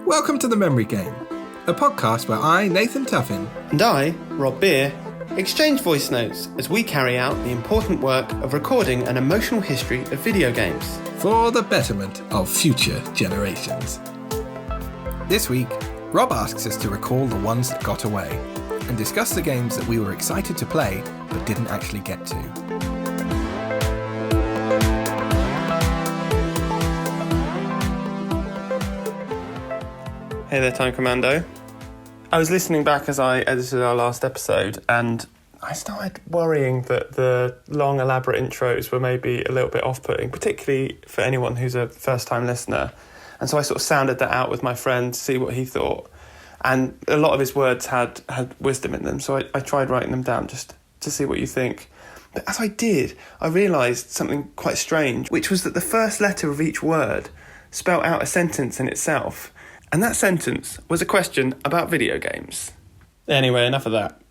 Welcome to The Memory Game, a podcast where I, Nathan Tuffin, and I, Rob Beer, exchange voice notes as we carry out the important work of recording an emotional history of video games for the betterment of future generations. This week, Rob asks us to recall the ones that got away and discuss the games that we were excited to play but didn't actually get to. Hey there, Time Commando. I was listening back as I edited our last episode, and I started worrying that the long, elaborate intros were maybe a little bit off-putting, particularly for anyone who's a first-time listener. And so I sort of sounded that out with my friend to see what he thought. And a lot of his words had wisdom in them, so I tried writing them down just to see what you think. But as I did, I realised something quite strange, which was that the first letter of each word spelt out a sentence in itself. And that sentence was a question about video games. Anyway, enough of that.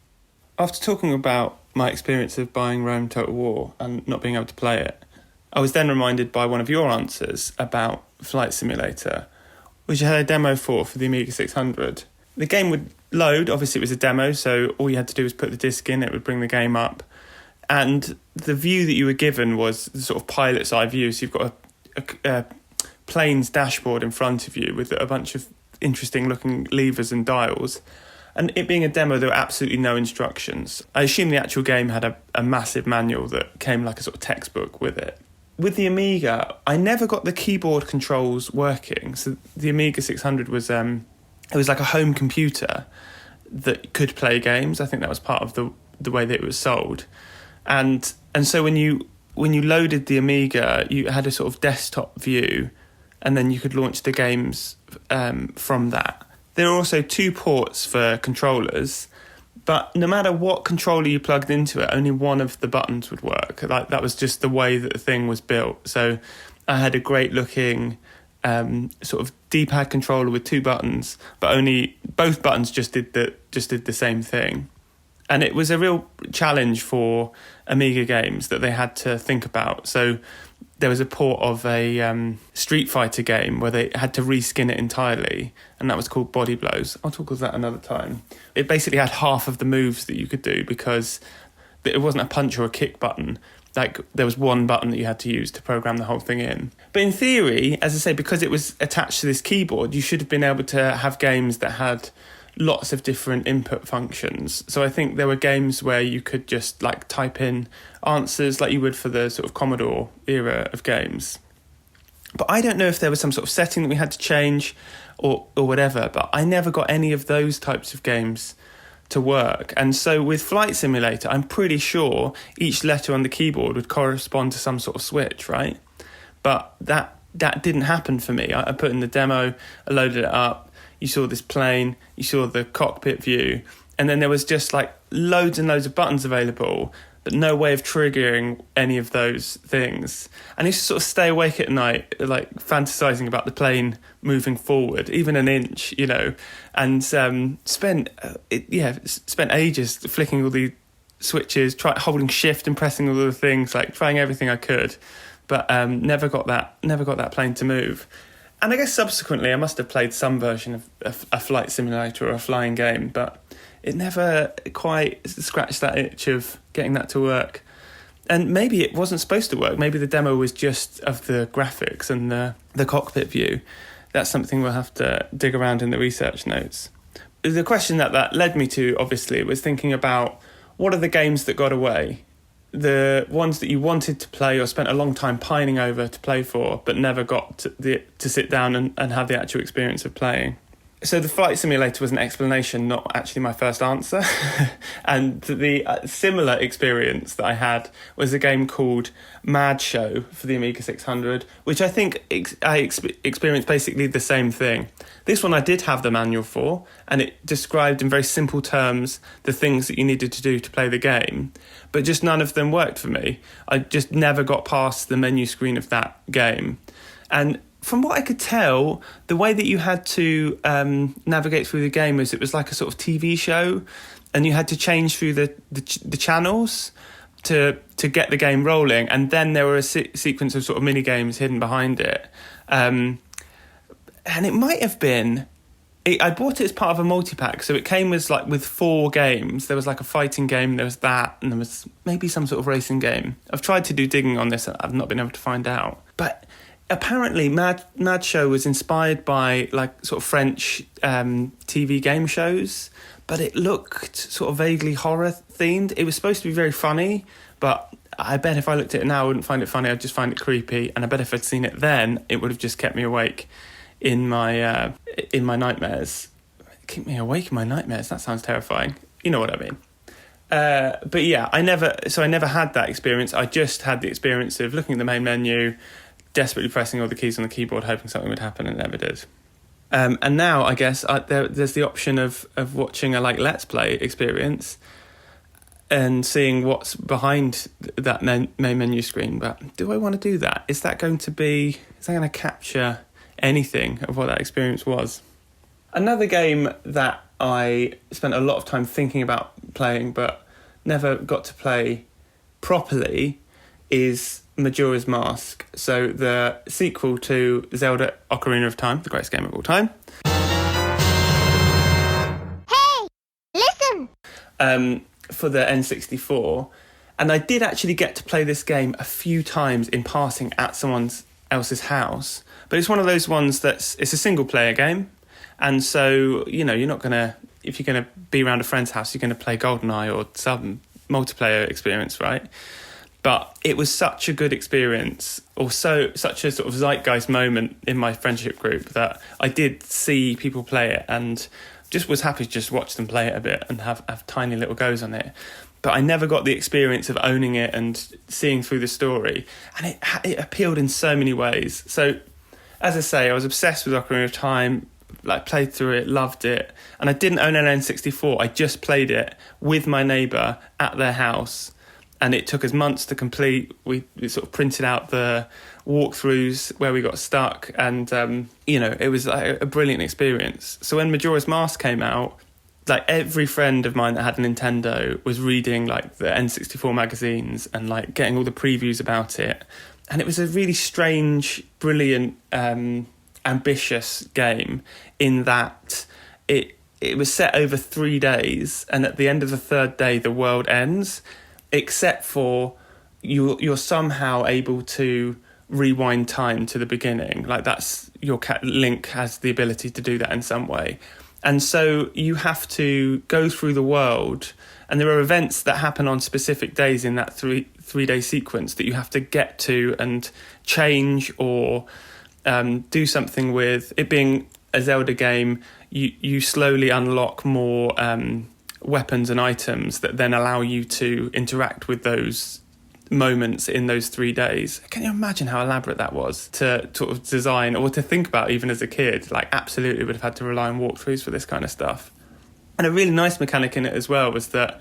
After talking about my experience of buying Rome Total War and not being able to play it, I was then reminded by one of your answers about Flight Simulator, which I had a demo for the Amiga 600. The game would load, obviously it was a demo, so all you had to do was put the disc in, it would bring the game up. And the view that you were given was the sort of pilot's eye view, so you've got a plane's dashboard in front of you with a bunch of interesting looking levers and dials. And it being a demo, there were absolutely no instructions. I assume the actual game had a massive manual that came like a sort of textbook with it. With the Amiga, I never got the keyboard controls working. So the Amiga 600 was it was like a home computer that could play games. I think that was part of the way that it was sold. And so when you loaded the Amiga, you had a sort of desktop view, and then you could launch the games from that. There are also 2 ports for controllers, but no matter what controller you plugged into it, only one of the buttons would work. Like, that was just the way that the thing was built. So I had a great looking sort of D-pad controller with 2 buttons, but only both buttons just did the same thing. And it was a real challenge for Amiga games that they had to think about. So there was a port of a Street Fighter game where they had to reskin it entirely, and that was called Body Blows. I'll talk about that another time. It basically had half of the moves that you could do because it wasn't a punch or a kick button. Like, there was one button that you had to use to program the whole thing in. But in theory, as I say, because it was attached to this keyboard, you should have been able to have games that had lots of different input functions. So I think there were games where you could just like type in answers like you would for the sort of Commodore era of games. But I don't know if there was some sort of setting that we had to change or whatever, but I never got any of those types of games to work. And so with Flight Simulator, I'm pretty sure each letter on the keyboard would correspond to some sort of switch, right? But that didn't happen for me. I put in the demo, I loaded it up, you saw this plane, you saw the cockpit view, and then there was just like loads and loads of buttons available, but no way of triggering any of those things. And I used to sort of stay awake at night, like fantasizing about the plane moving forward, even an inch, you know, and spent ages flicking all the switches, holding shift and pressing all the things, like trying everything I could, but never got that plane to move. And I guess subsequently I must have played some version of a flight simulator or a flying game, but it never quite scratched that itch of getting that to work. And maybe it wasn't supposed to work. Maybe the demo was just of the graphics and the cockpit view. That's something we'll have to dig around in the research notes. The question that led me to, obviously, was thinking about what are the games that got away? The ones that you wanted to play or spent a long time pining over to play for, but never got to sit down and have the actual experience of playing. So the Flight Simulator was an explanation, not actually my first answer. And the similar experience that I had was a game called Mad Show for the Amiga 600, which I think I experienced basically the same thing. This one I did have the manual for, and it described in very simple terms the things that you needed to do to play the game, but just none of them worked for me. I just never got past the menu screen of that game. And from what I could tell, the way that you had to navigate through the game was it was like a sort of TV show, and you had to change through the channels to get the game rolling, and then there were a sequence of sort of mini games hidden behind it. And it might have been I bought it as part of a multi-pack, so it came as like with 4 games. There was like a fighting game, there was that, and there was maybe some sort of racing game. I've tried to do digging on this, and I've not been able to find out. But apparently Mad Show was inspired by like sort of French TV game shows, but it looked sort of vaguely horror themed. It was supposed to be very funny, but I bet if I looked at it now I wouldn't find it funny, I'd just find it creepy, and I bet if I'd seen it then it would have just kept me awake in my nightmares. Keep me awake in my nightmares, that sounds terrifying. You know what I mean. But yeah, I never had that experience. I just had the experience of looking at the main menu, desperately pressing all the keys on the keyboard, hoping something would happen, and it never did. And now I guess there's the option of watching a like Let's Play experience and seeing what's behind that main menu screen. But do I want to do that? Is that going to capture anything of what that experience was? Another game that I spent a lot of time thinking about playing but never got to play properly is Majora's Mask. So the sequel to Zelda Ocarina of Time, the greatest game of all time. Hey, listen! For the N64. And I did actually get to play this game a few times in passing at someone else's house. But it's one of those ones it's a single player game. And so, you know, you're not going to, if you're going to be around a friend's house, you're going to play GoldenEye or some multiplayer experience, right? But it was such a good experience, or such a sort of zeitgeist moment in my friendship group that I did see people play it and just was happy to just watch them play it a bit and have tiny little goes on it. But I never got the experience of owning it and seeing through the story. And it appealed in so many ways. So, as I say, I was obsessed with Ocarina of Time, like played through it, loved it. And I didn't own an N64. I just played it with my neighbour at their house. And it took us months to complete. We sort of printed out the walkthroughs where we got stuck. And, it was like a brilliant experience. So when Majora's Mask came out, like every friend of mine that had a Nintendo was reading like the N64 magazines and like getting all the previews about it. And it was a really strange, brilliant, ambitious game in that it was set over 3 days. And at the end of the 3rd day, the world ends. Except for you're somehow able to rewind time to the beginning. Like that's Link has the ability to do that in some way. And so you have to go through the world, and there are events that happen on specific days in that three-day sequence that you have to get to and change or do something with. It being a Zelda game, you slowly unlock more weapons and items that then allow you to interact with those moments in those 3 days. Can you imagine how elaborate that was to sort of design or to think about even as a kid? Like absolutely would have had to rely on walkthroughs for this kind of stuff. And a really nice mechanic in it as well was that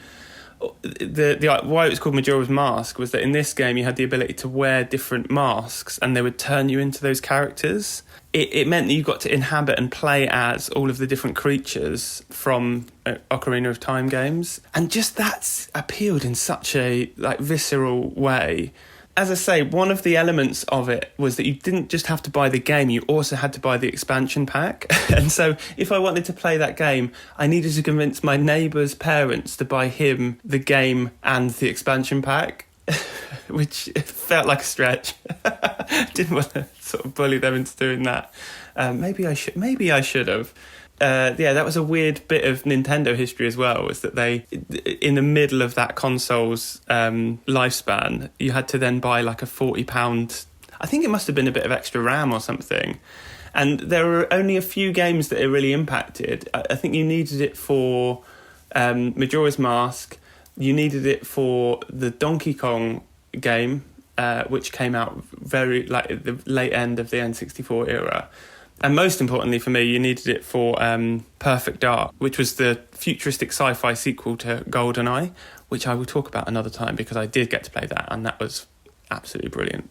the why it was called Majora's Mask was that in this game you had the ability to wear different masks and they would turn you into those characters. It meant that you got to inhabit and play as all of the different creatures from Ocarina of Time games. And just that's appealed in such a like visceral way. As I say, one of the elements of it was that you didn't just have to buy the game, you also had to buy the expansion pack. And so if I wanted to play that game, I needed to convince my neighbour's parents to buy him the game and the expansion pack, which felt like a stretch. Didn't want to sort of bully them into doing that. Maybe I should have. That was a weird bit of Nintendo history as well, was that they, in the middle of that console's lifespan, you had to then buy like a £40, I think it must have been a bit of extra RAM or something. And there were only a few games that it really impacted. I think you needed it for Majora's Mask, you needed it for the Donkey Kong game, which came out very like at the late end of the N64 era. And most importantly for me, you needed it for Perfect Dark, which was the futuristic sci-fi sequel to GoldenEye, which I will talk about another time because I did get to play that, and that was absolutely brilliant.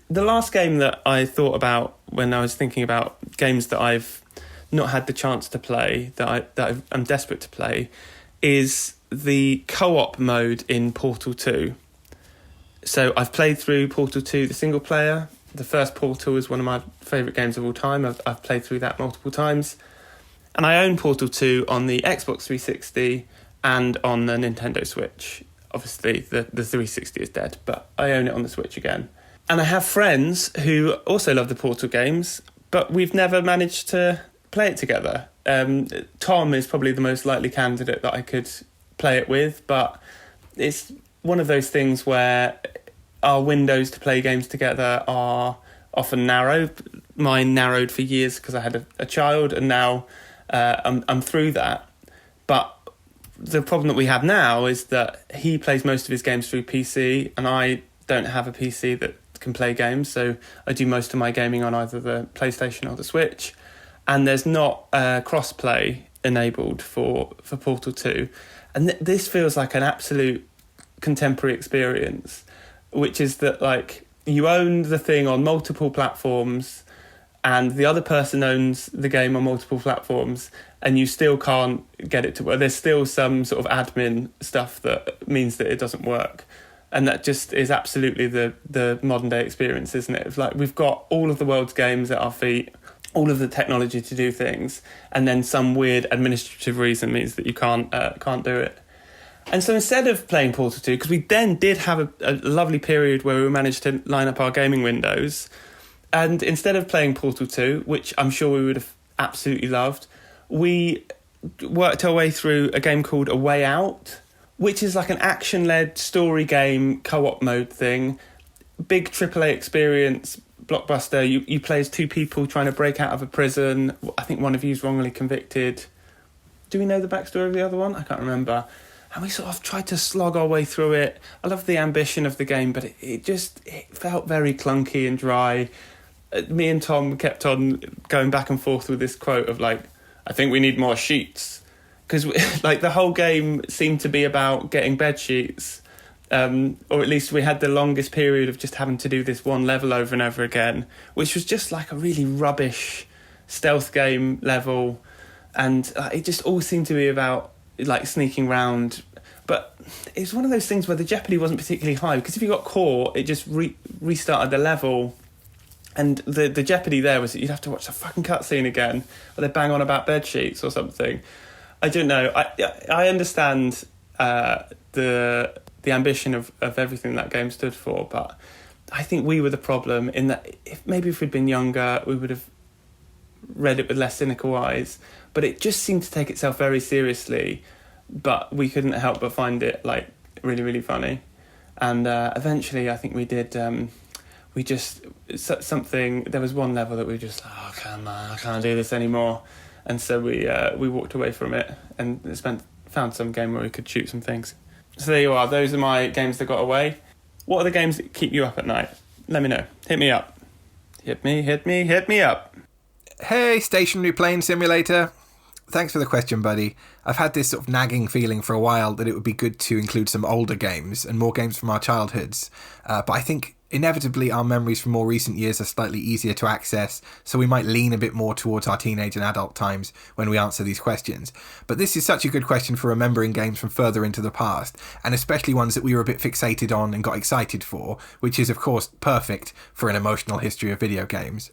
The last game that I thought about when I was thinking about games that I've not had the chance to play, that I'm desperate to play, is the co-op mode in Portal 2. So I've played through Portal 2, the single player. The first Portal is one of my favourite games of all time. I've played through that multiple times. And I own Portal 2 on the Xbox 360 and on the Nintendo Switch. Obviously, the 360 is dead, but I own it on the Switch again. And I have friends who also love the Portal games, but we've never managed to play it together. Tom is probably the most likely candidate that I could play it with, but it's one of those things where our windows to play games together are often narrow. Mine narrowed for years because I had a child, and now I'm through that. But the problem that we have now is that he plays most of his games through PC, and I don't have a PC that can play games, so I do most of my gaming on either the PlayStation or the Switch. And there's not cross-play enabled for Portal 2. And this feels like an absolute contemporary experience, which is that, like, you own the thing on multiple platforms and the other person owns the game on multiple platforms, and you still can't get it to work. There's still some sort of admin stuff that means that it doesn't work. And that just is absolutely the modern day experience, isn't it? It's like we've got all of the world's games at our feet, all of the technology to do things, and then some weird administrative reason means that you can't do it. And so instead of playing Portal 2, because we then did have a lovely period where we managed to line up our gaming windows, and instead of playing Portal 2, which I'm sure we would have absolutely loved, we worked our way through a game called A Way Out, which is like an action-led story game, co-op mode thing. Big AAA experience, blockbuster. You play as two people trying to break out of a prison. I think one of you's wrongly convicted. Do we know the backstory of the other one? I can't remember. And we sort of tried to slog our way through it. I love the ambition of the game, but it felt very clunky and dry. Me and Tom kept on going back and forth with this quote of, like, I think we need more sheets. Because like the whole game seemed to be about getting bed sheets. Or at least we had the longest period of just having to do this one level over and over again, which was just like a really rubbish stealth game level. And it just all seemed to be about like sneaking round. But it's one of those things where the jeopardy wasn't particularly high, because if you got caught, it just restarted the level. And the jeopardy there was that you'd have to watch the fucking cutscene again, or they bang on about bed sheets or something. I don't know. I understand the ambition of everything that game stood for, but I think we were the problem in that if we'd been younger, we would have read it with less cynical eyes. But it just seemed to take itself very seriously, but we couldn't help but find it like really, really funny. And eventually, I think we did. We just something. There was one level that we just, oh come on, I can't do this anymore. And so we walked away from it and found some game where we could shoot some things. So there you are. Those are my games that got away. What are the games that keep you up at night? Let me know. Hit me up. Hit me up. Hey, Stationary Plane Simulator. Thanks for the question, buddy. I've had this sort of nagging feeling for a while that it would be good to include some older games and more games from our childhoods. But I think inevitably our memories from more recent years are slightly easier to access, so we might lean a bit more towards our teenage and adult times when we answer these questions. But this is such a good question for remembering games from further into the past, and especially ones that we were a bit fixated on and got excited for, which is of course perfect for an emotional history of video games.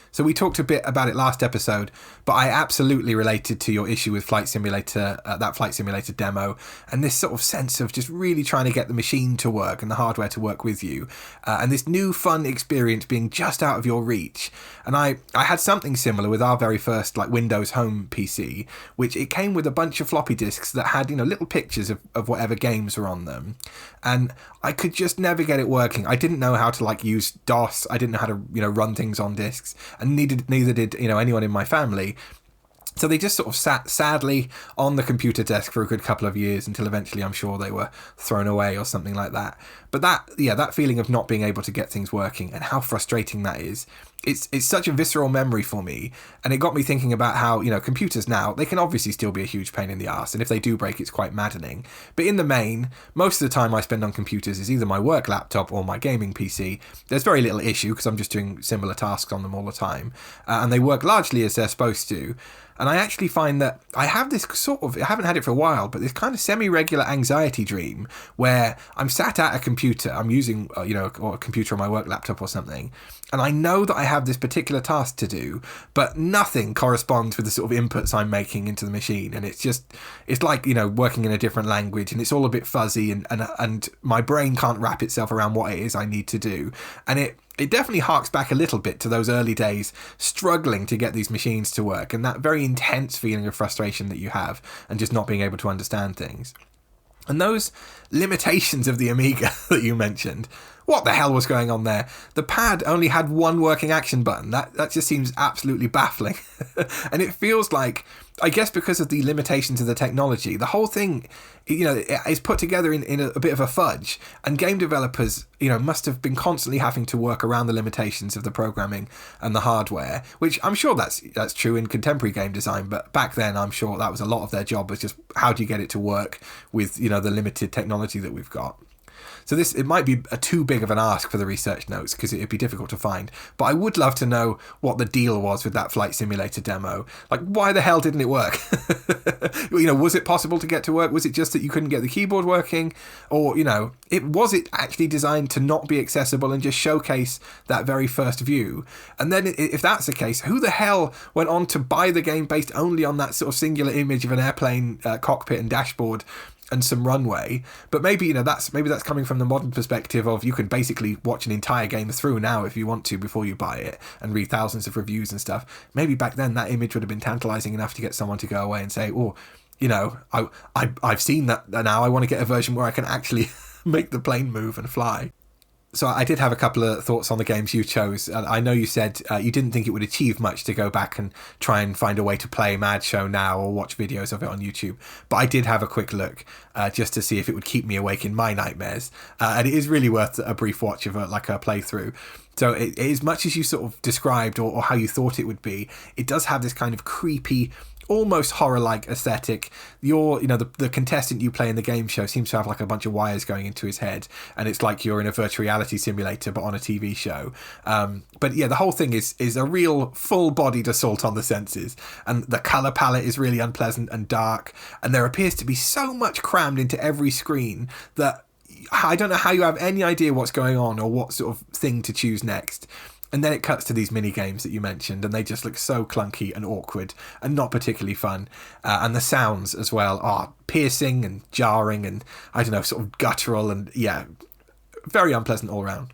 So we talked a bit about it last episode, but I absolutely related to your issue with Flight Simulator, that Flight Simulator demo, and this sort of sense of just really trying to get the machine to work and the hardware to work with you, and this new fun experience being just out of your reach. And I had something similar with our very first like Windows Home PC, which it came with a bunch of floppy disks that had, little pictures of whatever games were on them, and I could just never get it working. I didn't know how to use DOS. I didn't know how to run things on disks, and neither did anyone in my family. So they just sort of sat sadly on the computer desk for a good couple of years until eventually I'm sure they were thrown away or something like that. But that feeling of not being able to get things working and how frustrating that is, it's such a visceral memory for me. And it got me thinking about how, computers now, they can obviously still be a huge pain in the arse. And if they do break, it's quite maddening. But in the main, most of the time I spend on computers is either my work laptop or my gaming PC. There's very little issue because I'm just doing similar tasks on them all the time. And they work largely as they're supposed to. And I actually find that I have this I haven't had it for a while, but this kind of semi-regular anxiety dream where I'm sat at a computer. I'm using, or a computer on my work laptop or something, and I know that I have this particular task to do, but nothing corresponds with the sort of inputs I'm making into the machine. And it's like, working in a different language, and it's all a bit fuzzy, and my brain can't wrap itself around what it is I need to do. And it definitely harks back a little bit to those early days struggling to get these machines to work, and that very intense feeling of frustration that you have and just not being able to understand things. And those limitations of the Amiga that you mentioned, what the hell was going on there? The pad only had one working action button. That just seems absolutely baffling. And it feels like, I guess because of the limitations of the technology, the whole thing, is put together in a bit of a fudge. And game developers, must have been constantly having to work around the limitations of the programming and the hardware, which I'm sure that's true in contemporary game design. But back then, I'm sure that was a lot of their job, was just how do you get it to work with, the limited technology that we've got. So it might be too big of an ask for the research notes, because it'd be difficult to find. But I would love to know what the deal was with that flight simulator demo. Like, why the hell didn't it work? Was it possible to get to work? Was it just that you couldn't get the keyboard working? Or, was it actually designed to not be accessible and just showcase that very first view? And then if that's the case, who the hell went on to buy the game based only on that sort of singular image of an airplane cockpit and dashboard and some runway? But maybe that's coming from the modern perspective of, you can basically watch an entire game through now if you want to before you buy it, and read thousands of reviews and stuff. Maybe back then that image would have been tantalizing enough to get someone to go away and say, I've seen that now, I want to get a version where I can actually make the plane move and fly. So I did have a couple of thoughts on the games you chose. I know you said you didn't think it would achieve much to go back and try and find a way to play Mad Show now or watch videos of it on YouTube. But I did have a quick look just to see if it would keep me awake in my nightmares. And it is really worth a brief watch of a playthrough. So it, as much as you sort of described or how you thought it would be, it does have this kind of creepy, almost horror-like aesthetic. The contestant you play in the game show seems to have like a bunch of wires going into his head, and it's like you're in a virtual reality simulator but on a TV show. But yeah, the whole thing is a real full-bodied assault on the senses, and the color palette is really unpleasant and dark, and there appears to be so much crammed into every screen that I don't know how you have any idea what's going on or what sort of thing to choose next. And then it cuts to these mini games that you mentioned, and they just look so clunky and awkward and not particularly fun. And the sounds as well are piercing and jarring and, I don't know, sort of guttural, and very unpleasant all around.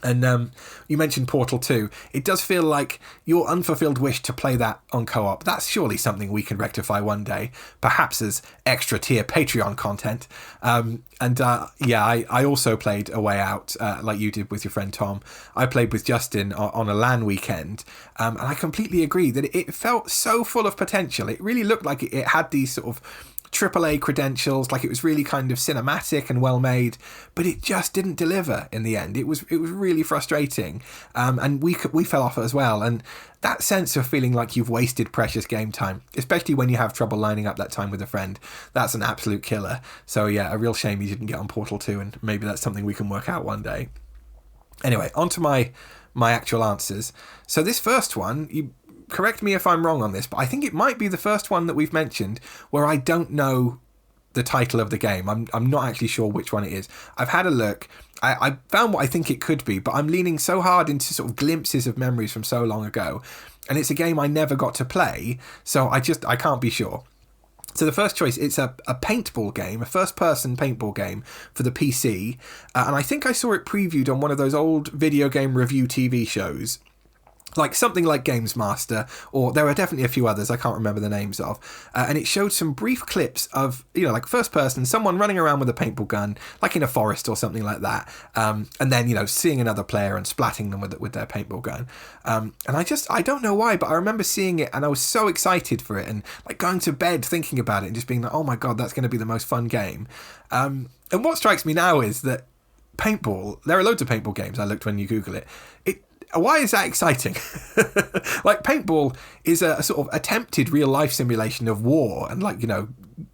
And you mentioned Portal 2. It does feel like your unfulfilled wish to play that on co-op. That's surely something we can rectify one day, perhaps as extra tier Patreon content. I also played A Way Out, like you did with your friend Tom. I played with Justin on a LAN weekend, and I completely agree that it felt so full of potential. It really looked like it had these sort of AAA credentials, like it was really kind of cinematic and well made, but it just didn't deliver in the end. It was really frustrating, and we fell off it as well. And that sense of feeling like you've wasted precious game time, especially when you have trouble lining up that time with a friend, that's an absolute killer. So yeah, a real shame you didn't get on Portal 2, and maybe that's something we can work out one day. Anyway, on to my actual answers. So this first one, you correct me if I'm wrong on this, but I think it might be the first one that we've mentioned where I don't know the title of the game. I'm not actually sure which one it is. I've had a look. I found what I think it could be, but I'm leaning so hard into sort of glimpses of memories from so long ago, and it's a game I never got to play, so I can't be sure. So the first choice, it's a paintball game, a first-person paintball game for the PC, and I think I saw it previewed on one of those old video game review TV shows. Like something like Games Master, or there are definitely a few others I can't remember the names of, and it showed some brief clips of, like first person, someone running around with a paintball gun, like in a forest or something like that, and then seeing another player and splatting them with their paintball gun, and I don't know why, but I remember seeing it and I was so excited for it, and like going to bed thinking about it and just being like, oh my god, that's going to be the most fun game. And what strikes me now is that paintball, there are loads of paintball games, I looked when you Google it. Why is that exciting? Like, paintball is a sort of attempted real life simulation of war and, like,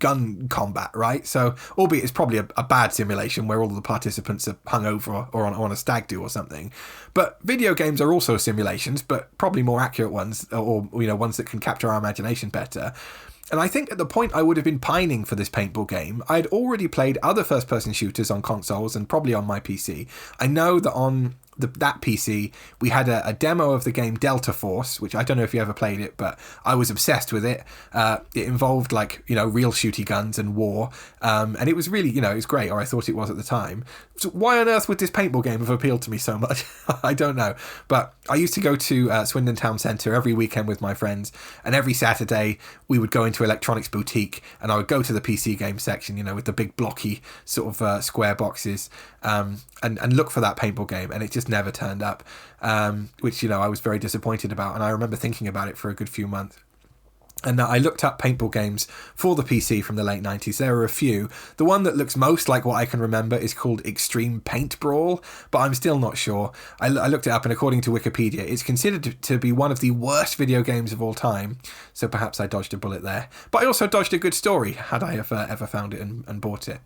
gun combat, right? So, albeit it's probably a bad simulation where all of the participants are hungover or on a stag do or something. But video games are also simulations, but probably more accurate ones, or ones that can capture our imagination better. And I think at the point I would have been pining for this paintball game, I had already played other first-person shooters on consoles and probably on my PC. I know that on that PC, we had a demo of the game Delta Force, which I don't know if you ever played it, but I was obsessed with it. It involved real shooty guns and war, and it was really, it was great, or I thought it was at the time. So why on earth would this paintball game have appealed to me so much? I don't know. But I used to go to Swindon Town Centre every weekend with my friends, and every Saturday we would go into Electronics Boutique, and I would go to the PC game section, with the big blocky sort of square boxes, and look for that paintball game, and it just never turned up, which I was very disappointed about, and I remember thinking about it for a good few months. And I looked up paintball games for the PC from the late 90s. There are a few. The one that looks most like what I can remember is called Extreme Paint Brawl, but I'm still not sure. I looked it up, and according to Wikipedia, it's considered to be one of the worst video games of all time, so perhaps I dodged a bullet there. But I also dodged a good story, had I ever found it and bought it.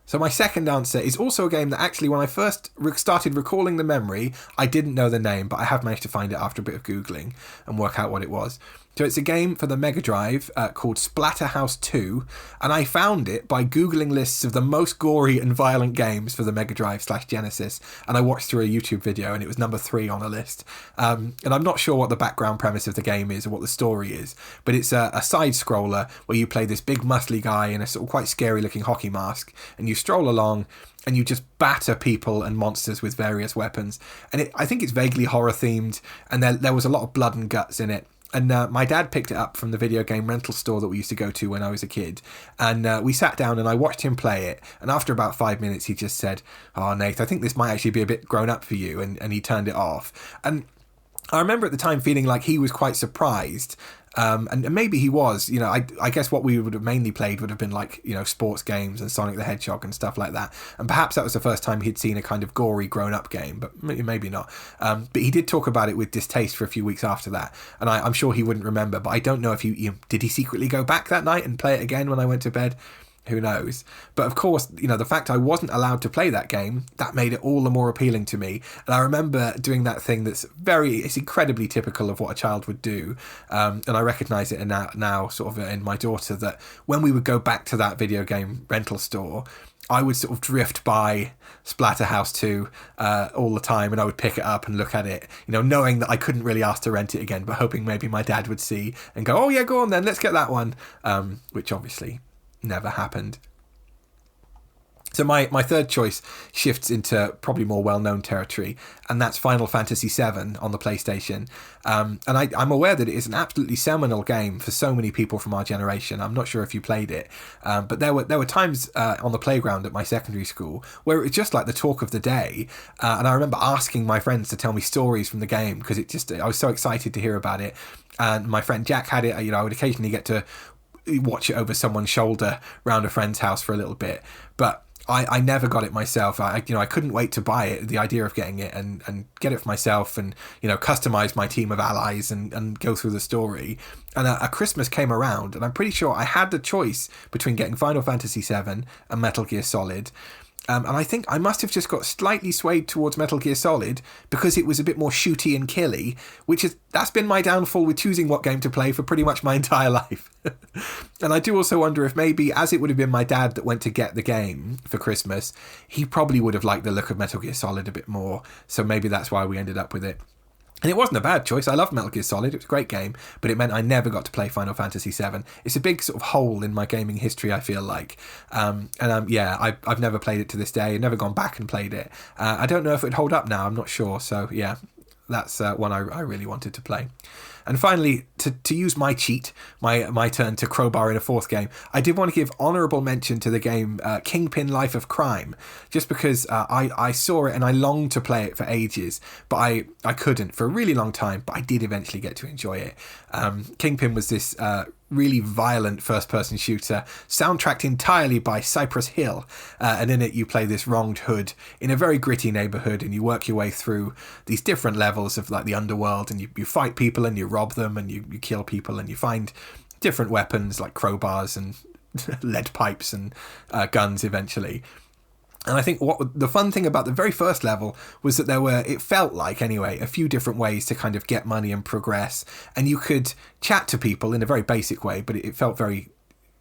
So my second answer is also a game that actually, when I first started recalling the memory, I didn't know the name, but I have managed to find it after a bit of Googling and work out what it was. So it's a game for the Mega Drive called Splatterhouse 2, and I found it by Googling lists of the most gory and violent games for the Mega Drive/Genesis, and I watched through a YouTube video, and it was number 3 on a list. And I'm not sure what the background premise of the game is or what the story is, but it's a side-scroller where you play this big muscly guy in a sort of quite scary-looking hockey mask, and you stroll along, and you just batter people and monsters with various weapons. And I think it's vaguely horror-themed, and there was a lot of blood and guts in it. And my dad picked it up from the video game rental store that we used to go to when I was a kid. And we sat down and I watched him play it. And after about 5 minutes, he just said, "Oh, Nath, I think this might actually be a bit grown up for you." And he turned it off. And I remember at the time feeling like he was quite surprised. And maybe he was, I guess what we would have mainly played would have been sports games and Sonic the Hedgehog and stuff like that. And perhaps that was the first time he'd seen a kind of gory grown-up game, but maybe not. But he did talk about it with distaste for a few weeks after that. And I'm sure he wouldn't remember, but I don't know if did he secretly go back that night and play it again when I went to bed? Who knows? But of course, the fact I wasn't allowed to play that game, that made it all the more appealing to me. And I remember doing that thing it's incredibly typical of what a child would do. And I recognise it now sort of in my daughter, that when we would go back to that video game rental store, I would sort of drift by Splatterhouse 2 all the time, and I would pick it up and look at it, knowing that I couldn't really ask to rent it again, but hoping maybe my dad would see and go, "Oh yeah, go on then, let's get that one," which obviously never happened. So my third choice shifts into probably more well-known territory, and that's Final Fantasy VII on the PlayStation. And I'm aware that it is an absolutely seminal game for so many people from our generation. I'm not sure if you played it, but there were times on the playground at my secondary school where it was just like the talk of the day. And I remember asking my friends to tell me stories from the game because I was so excited to hear about it. And my friend Jack had it. I would occasionally get to watch it over someone's shoulder round a friend's house for a little bit, but I never got it myself. I couldn't wait to buy it, the idea of getting it and get it for myself and customize my team of allies and go through the story. And a Christmas came around, and I'm pretty sure I had the choice between getting Final Fantasy VII and Metal Gear Solid. And I think I must have just got slightly swayed towards Metal Gear Solid because it was a bit more shooty and killy, that's been my downfall with choosing what game to play for pretty much my entire life. And I do also wonder if maybe, as it would have been my dad that went to get the game for Christmas, he probably would have liked the look of Metal Gear Solid a bit more. So maybe that's why we ended up with it. And it wasn't a bad choice. I loved Metal Gear Solid. It was a great game, but it meant I never got to play Final Fantasy VII. It's a big sort of hole in my gaming history, I feel like. I've never played it to this day. I've never gone back and played it. I don't know if it'd hold up now. I'm not sure. So, yeah, that's one I really wanted to play. And finally, to use my cheat, my turn to crowbar in a fourth game, I did want to give honourable mention to the game Kingpin Life of Crime, just because I saw it and I longed to play it for ages, but I couldn't for a really long time, but I did eventually get to enjoy it. Kingpin was this really violent first-person shooter, soundtracked entirely by Cypress Hill, and in it you play this wronged hood in a very gritty neighbourhood, and you work your way through these different levels of the underworld, and you fight people and you rob them and you kill people and you find different weapons like crowbars and lead pipes and guns eventually. And I think what the fun thing about the very first level was that it felt like anyway, a few different ways to kind of get money and progress. And you could chat to people in a very basic way, but it felt very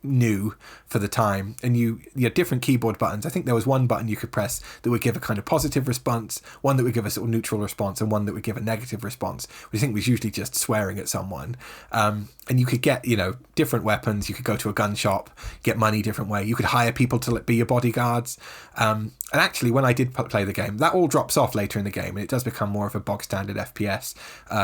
new for the time. And you had different keyboard buttons. I think there was one button you could press that would give a kind of positive response, one that would give a sort of neutral response, and one that would give a negative response, which I think was usually just swearing at someone. And you could get, different weapons. You could go to a gun shop, get money different way. You could hire people to be your bodyguards. And actually, when I did play the game, that all drops off later in the game, and it does become more of a bog standard FPS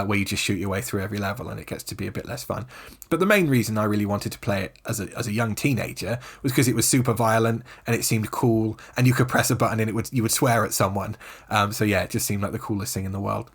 where you just shoot your way through every level, and it gets to be a bit less fun. But the main reason I really wanted to play it as a young teenager was because it was super violent and it seemed cool, and you could press a button and you would swear at someone. So yeah, it just seemed like the coolest thing in the world.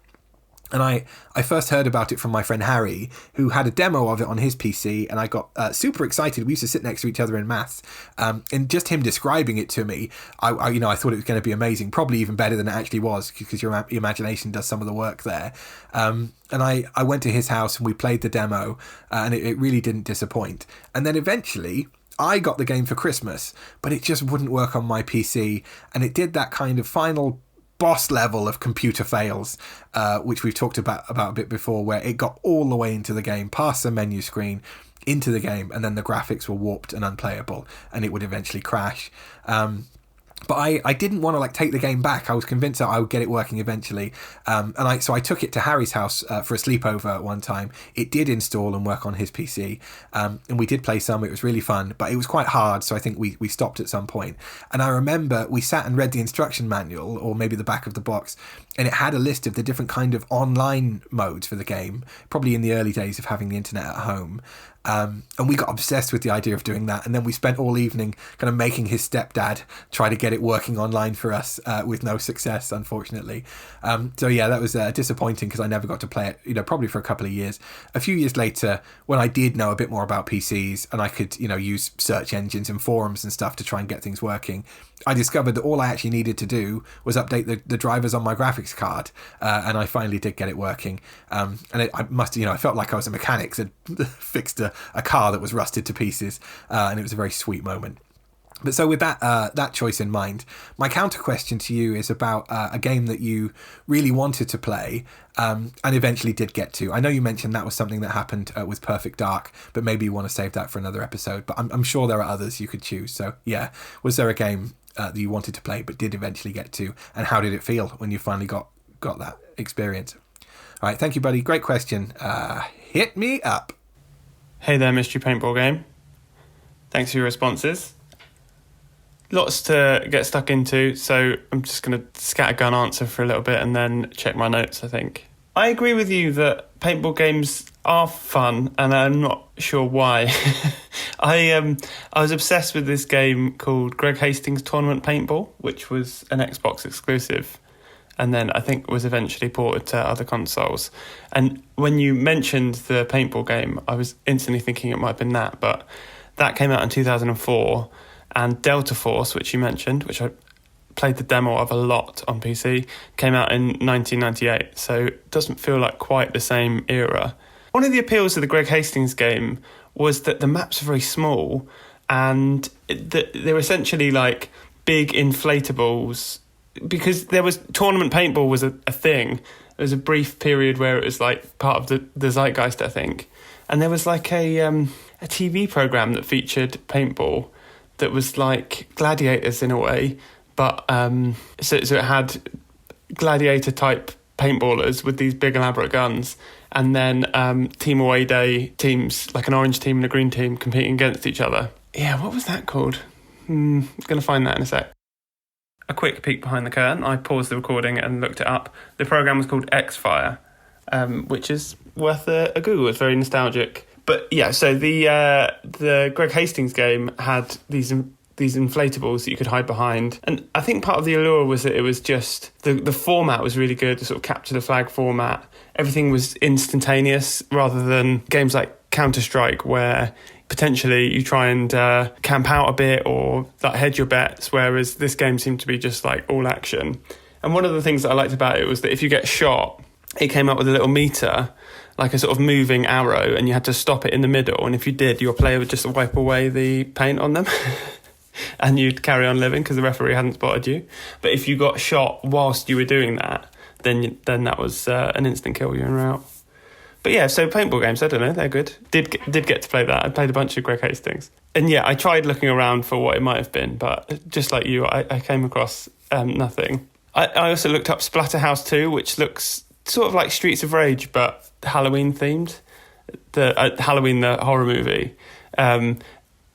And I first heard about it from my friend Harry, who had a demo of it on his PC, and I got super excited. We used to sit next to each other in maths, and just him describing it to me, I thought it was going to be amazing, probably even better than it actually was, because your imagination does some of the work there. And I went to his house and we played the demo, and it really didn't disappoint. And then eventually I got the game for Christmas, but it just wouldn't work on my PC, and it did that kind of final boss level of computer fails, which we've talked about a bit before, where it got all the way into the game, past the menu screen, into the game, and then the graphics were warped and unplayable, and it would eventually crash. But I didn't want to take the game back. I was convinced that I would get it working eventually. So I took it to Harry's house for a sleepover at one time. It did install and work on his PC. And we did play some. It was really fun, but it was quite hard. So I think we stopped at some point. And I remember we sat and read the instruction manual, or maybe the back of the box, and it had a list of the different kind of online modes for the game, probably in the early days of having the internet at home. And we got obsessed with the idea of doing that. And then we spent all evening kind of making his stepdad try to get it working online for us, with no success, unfortunately. So yeah, that was disappointing because I never got to play it, probably for a couple of years. A few years later, when I did know a bit more about PCs and I could, use search engines and forums and stuff to try and get things working, I discovered that all I actually needed to do was update the drivers on my graphics card, and I finally did get it working. And I felt like I was a mechanic that fixed a car that was rusted to pieces, and it was a very sweet moment. But so with that choice in mind, my counter question to you is about a game that you really wanted to play, and eventually did get to. I know you mentioned that was something that happened with Perfect Dark, but maybe you want to save that for another episode. But I'm sure there are others you could choose. So yeah, was there a game that you wanted to play but did eventually get to, and how did it feel when you finally got that experience? All right, thank you, buddy. Great question. Hit me up. Hey there, Mystery Paintball Game. Thanks for your responses. Lots to get stuck into, so I'm just going to scattergun answer for a little bit and then check my notes, I think. I agree with you that paintball games are fun, and I'm not sure why. I was obsessed with this game called Greg Hastings Tournament Paintball, which was an Xbox exclusive, and then I think was eventually ported to other consoles. And when you mentioned the paintball game, I was instantly thinking it might have been that, but that came out in 2004, and Delta Force, which you mentioned, which I played the demo of a lot on PC, came out in 1998, so it doesn't feel like quite the same era. One of the appeals of the Greg Hastings game was that the maps are very small, and they were essentially like big inflatables, because there was tournament paintball was a thing. There was a brief period where it was like part of the zeitgeist, I think, and there was like a TV program that featured paintball that was like Gladiators in a way, but so it had gladiator type paintballers with these big elaborate guns, and then team away day teams, like an orange team and a green team, competing against each other. Yeah, what was that called? I'm going to find that in a sec. A quick peek behind the curtain. I paused the recording and looked it up. The program was called X-Fire, which is worth a Google. It's very nostalgic. But yeah, so the Greg Hastings game had these inflatables that you could hide behind, and I think part of the allure was that it was just the format was really good, the sort of capture the flag format. Everything was instantaneous rather than games like Counter-Strike where potentially you try and camp out a bit or hedge your bets, whereas this game seemed to be just like all action. And one of the things that I liked about it was that if you get shot, it came up with a little meter like a sort of moving arrow, and you had to stop it in the middle. And if you did, your player would just wipe away the paint on them. And you'd carry on living because the referee hadn't spotted you. But if you got shot whilst you were doing that, then that was an instant kill. You're out. But yeah, so paintball games, I don't know, they're good. Did get to play that. I played a bunch of Greg Hastings. And yeah, I tried looking around for what it might have been, but just like you, I came across nothing. I also looked up Splatterhouse 2, which looks sort of like Streets of Rage, but Halloween themed. Halloween, the horror movie.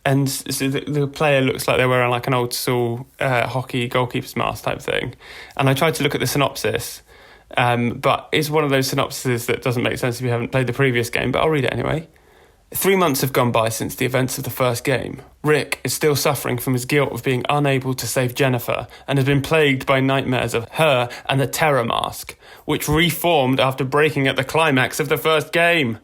And so the player looks like they're wearing like an old school hockey goalkeeper's mask type thing. And I tried to look at the synopsis, but it's one of those synopsises that doesn't make sense if you haven't played the previous game, but I'll read it anyway. 3 months have gone by since the events of the first game. Rick is still suffering from his guilt of being unable to save Jennifer and has been plagued by nightmares of her and the Terror Mask, which reformed after breaking at the climax of the first game.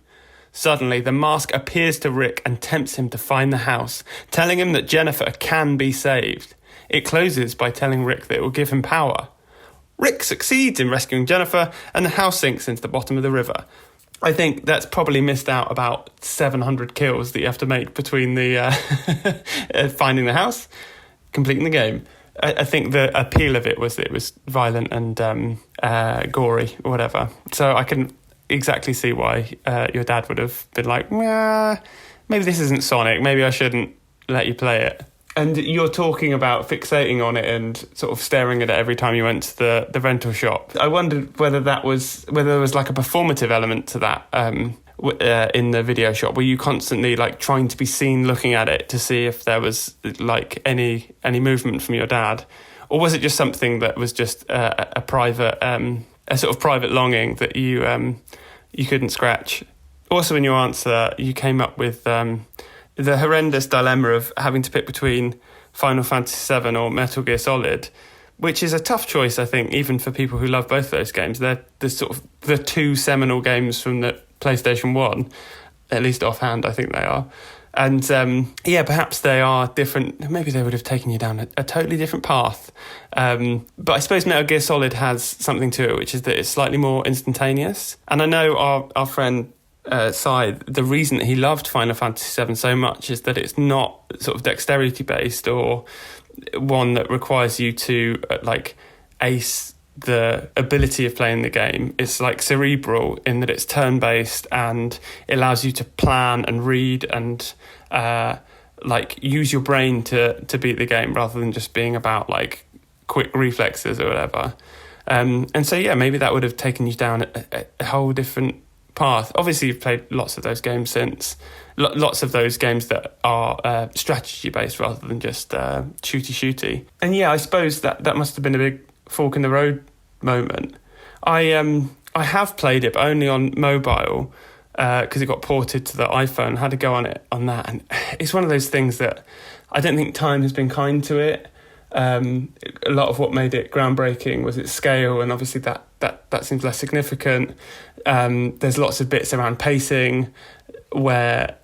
Suddenly, the mask appears to Rick and tempts him to find the house, telling him that Jennifer can be saved. It closes by telling Rick that it will give him power. Rick succeeds in rescuing Jennifer, and the house sinks into the bottom of the river. I think that's probably missed out about 700 kills that you have to make between the finding the house, completing the game. I think the appeal of it was that it was violent and gory or whatever. So I can exactly see why your dad would have been like, maybe this isn't Sonic, maybe I shouldn't let you play it. And you're talking about fixating on it and sort of staring at it every time you went to the rental shop. I wondered whether there was like a performative element to that in the video shop. Were you constantly like trying to be seen looking at it to see if there was like any movement from your dad, or was it just something that was just a private a sort of private longing that you couldn't scratch? Also, in your answer, you came up with the horrendous dilemma of having to pick between Final Fantasy VII or Metal Gear Solid, which is a tough choice, I think, even for people who love both those games. They're the two seminal games from the PlayStation 1, at least offhand, I think they are. And perhaps they are different. Maybe they would have taken you down a totally different path. But I suppose Metal Gear Solid has something to it, which is that it's slightly more instantaneous. And I know our friend Side, the reason that he loved Final Fantasy VII so much is that it's not sort of dexterity based or one that requires you to ace the ability of playing the game. It's like cerebral in that it's turn based and it allows you to plan and read and use your brain to beat the game rather than just being about like quick reflexes or whatever. And so maybe that would have taken you down a whole different path. Obviously, you've played lots of those games since. Lots of those games that are strategy based rather than just shooty. And I suppose that must have been a big fork in the road moment. I have played it, but only on mobile because it got ported to the iPhone. I had to go on that, and it's one of those things that I don't think time has been kind to it. A lot of what made it groundbreaking was its scale, and obviously that seems less significant. There's lots of bits around pacing where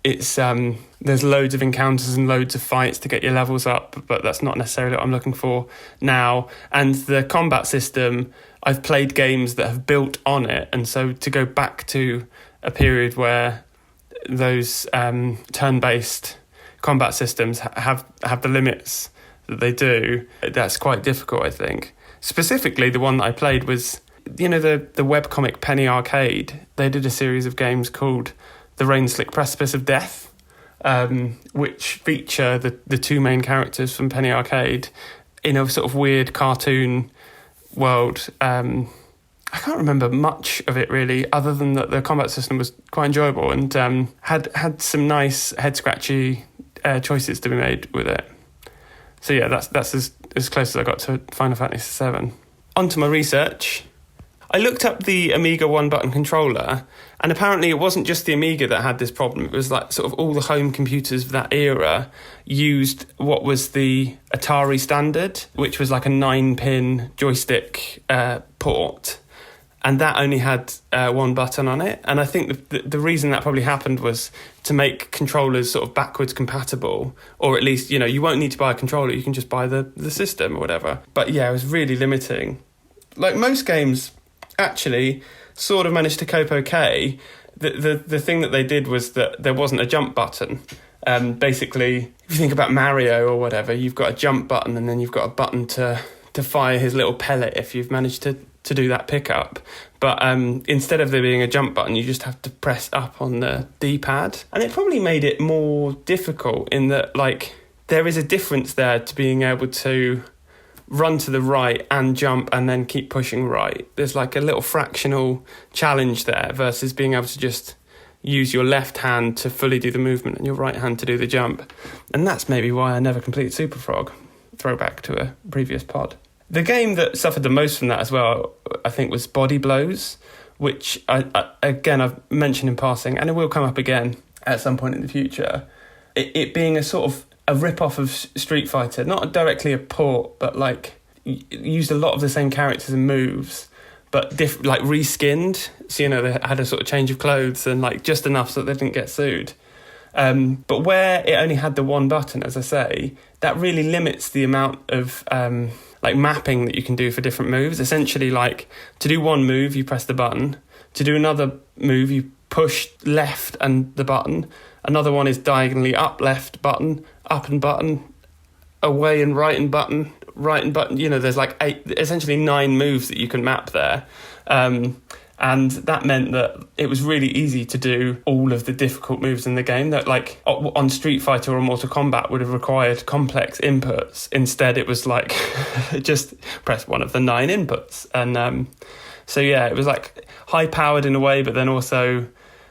it's there's loads of encounters and loads of fights to get your levels up, but that's not necessarily what I'm looking for now. And the combat system, I've played games that have built on it, and so to go back to a period where those turn-based combat systems have the limits that they do, that's quite difficult, I think. Specifically, the one that I played was, the webcomic Penny Arcade. They did a series of games called The Rain-Slick Precipice of Death, which feature the two main characters from Penny Arcade in a sort of weird cartoon world. I can't remember much of it really, other than that the combat system was quite enjoyable and had some nice head-scratchy choices to be made with it. So that's as close as I got to Final Fantasy VII. On to my research. I looked up the Amiga one-button controller, and apparently it wasn't just the Amiga that had this problem. It was like sort of all the home computers of that era used what was the Atari standard, which was like a 9-pin joystick port. And that only had one button on it. And I think the reason that probably happened was to make controllers sort of backwards compatible, or at least, you won't need to buy a controller, you can just buy the system or whatever. But it was really limiting. Like most games, actually, sort of managed to cope okay. The thing that they did was that there wasn't a jump button. Basically, if you think about Mario or whatever, you've got a jump button and then you've got a button to fire his little pellet if you've managed to do that pickup. But instead of there being a jump button, you just have to press up on the D-pad. And it probably made it more difficult in that, like, there is a difference there to being able to run to the right and jump and then keep pushing right. There's like a little fractional challenge there versus being able to just use your left hand to fully do the movement and your right hand to do the jump. And that's maybe why I never completed Super Frog. Throwback to a previous pod. The game that suffered the most from that as well, I think, was Body Blows, which, again, I've mentioned in passing, and it will come up again at some point in the future. It being a sort of a rip-off of Street Fighter, not directly a port, but like used a lot of the same characters and moves, but like reskinned. So, they had a sort of change of clothes and like just enough so that they didn't get sued. But where it only had the one button, as I say, that really limits the amount of like mapping that you can do for different moves. Essentially, like to do one move, you press the button. To do another move, you push left and the button. Another one is diagonally up, left button, up and button, away and right and button, right and button. There's like essentially 9 moves that you can map there. And that meant that it was really easy to do all of the difficult moves in the game that, like, on Street Fighter or Mortal Kombat would have required complex inputs. Instead, it was like, just press one of the 9 inputs. And so, yeah, it was like high-powered in a way, but then also,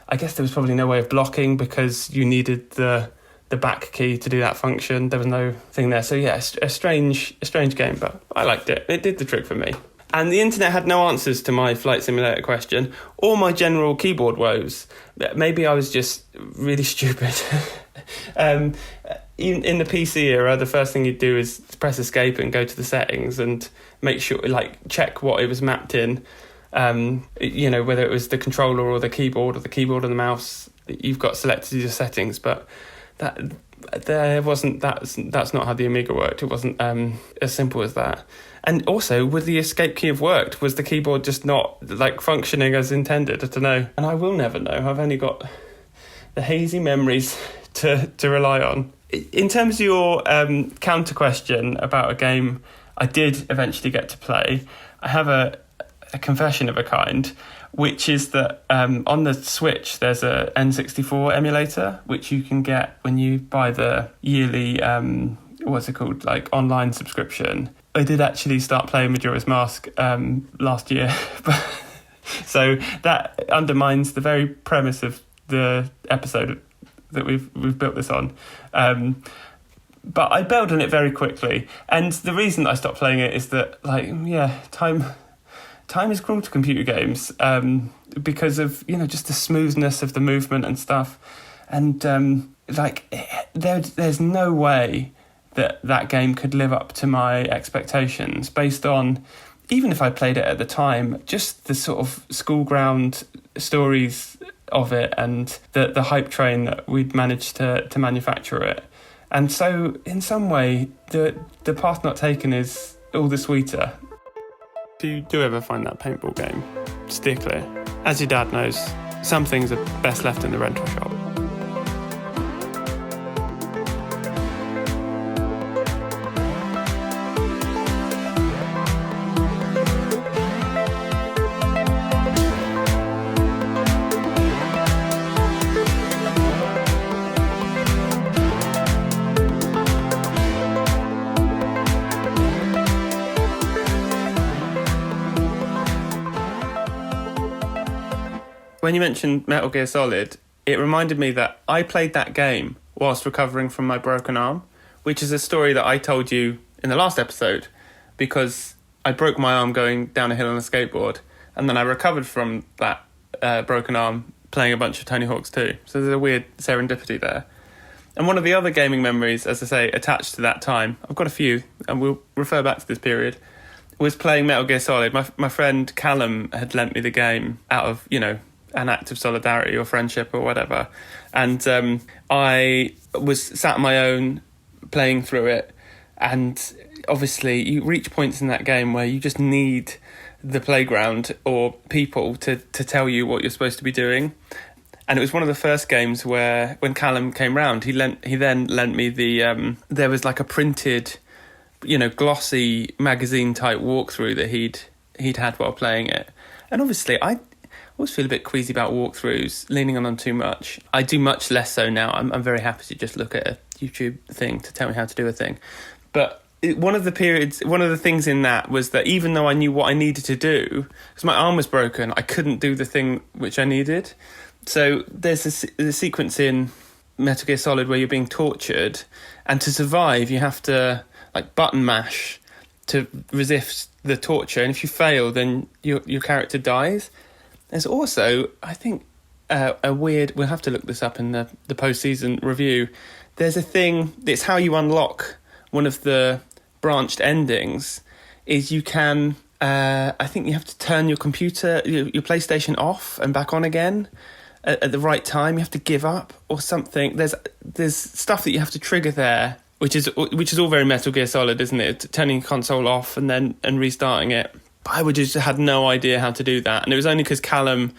I guess there was probably no way of blocking because you needed the back key to do that function. There was no thing there. So, yeah, a strange game, but I liked it. It did the trick for me. And the internet had no answers to my Flight Simulator question or my general keyboard woes. Maybe I was just really stupid. In the PC era, the first thing you'd do is press escape and go to the settings and make sure, like, check what it was mapped in. Whether it was the controller or the keyboard and the mouse that you've got selected as your settings. But that's not how the Amiga worked. It wasn't as simple as that. And also, would the escape key have worked? Was the keyboard just not like functioning as intended? I don't know. And I will never know. I've only got the hazy memories to rely on. In terms of your counter question about a game I did eventually get to play, I have a confession of a kind, which is that on the Switch there's a N64 emulator, which you can get when you buy the yearly, like online subscription. I did actually start playing Majora's Mask last year. So that undermines the very premise of the episode that we've built this on. But I bailed on it very quickly. And the reason I stopped playing it is that, time is cruel to computer games because of, just the smoothness of the movement and stuff. And, there's no way that game could live up to my expectations based on, even if I played it at the time, just the sort of school ground stories of it and the hype train that we'd managed to manufacture it. And so, in some way, the path not taken is all the sweeter. Do you ever find that paintball game steer clear? As your dad knows, some things are best left in the rental shop. When you mentioned Metal Gear Solid, it reminded me that I played that game whilst recovering from my broken arm, which is a story that I told you in the last episode, because I broke my arm going down a hill on a skateboard, and then I recovered from that broken arm playing a bunch of Tony Hawk's 2. So there's a weird serendipity there. And one of the other gaming memories, as I say, attached to that time, I've got a few, and we'll refer back to this period, was playing Metal Gear Solid. My friend Callum had lent me the game out of, an act of solidarity or friendship or whatever. And I was sat on my own playing through it. And obviously you reach points in that game where you just need the playground or people to tell you what you're supposed to be doing. And it was one of the first games where, when Callum came round, he then lent me the there was like a printed, glossy magazine type walkthrough that he'd had while playing it. And obviously, I always feel a bit queasy about walkthroughs, leaning on them too much. I do much less so now. I'm very happy to just look at a YouTube thing to tell me how to do a thing. But one of the things in that was that even though I knew what I needed to do, because my arm was broken, I couldn't do the thing which I needed. So there's a sequence in Metal Gear Solid where you're being tortured, and to survive you have to button mash to resist the torture, and if you fail then your character dies. There's also, I think, a weird, we'll have to look this up in the post-season review, there's a thing, it's how you unlock one of the branched endings, is you can, I think you have to turn your computer, your PlayStation off and back on again at the right time. You have to give up or something. There's stuff that you have to trigger there, which is all very Metal Gear Solid, isn't it? Turning your console off and restarting it. But I just had no idea how to do that. And it was only because Callum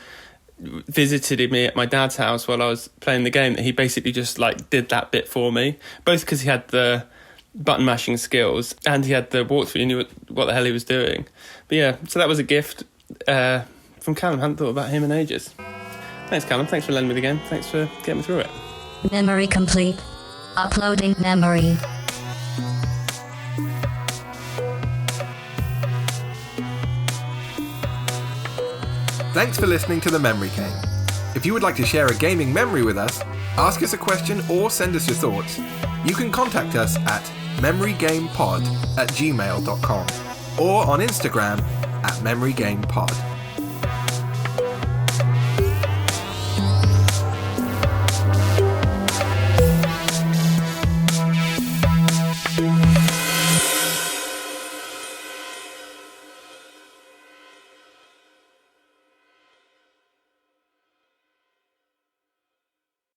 visited me at my dad's house while I was playing the game that he basically just did that bit for me. Both because he had the button mashing skills and he had the walkthrough and knew what the hell he was doing. But yeah, so that was a gift from Callum. I hadn't thought about him in ages. Thanks, Callum. Thanks for lending me the game. Thanks for getting me through it. Memory complete. Uploading memory. Thanks for listening to The Memory Game. If you would like to share a gaming memory with us, ask us a question or send us your thoughts, you can contact us at memorygamepod@gmail.com or on Instagram @memorygamepod.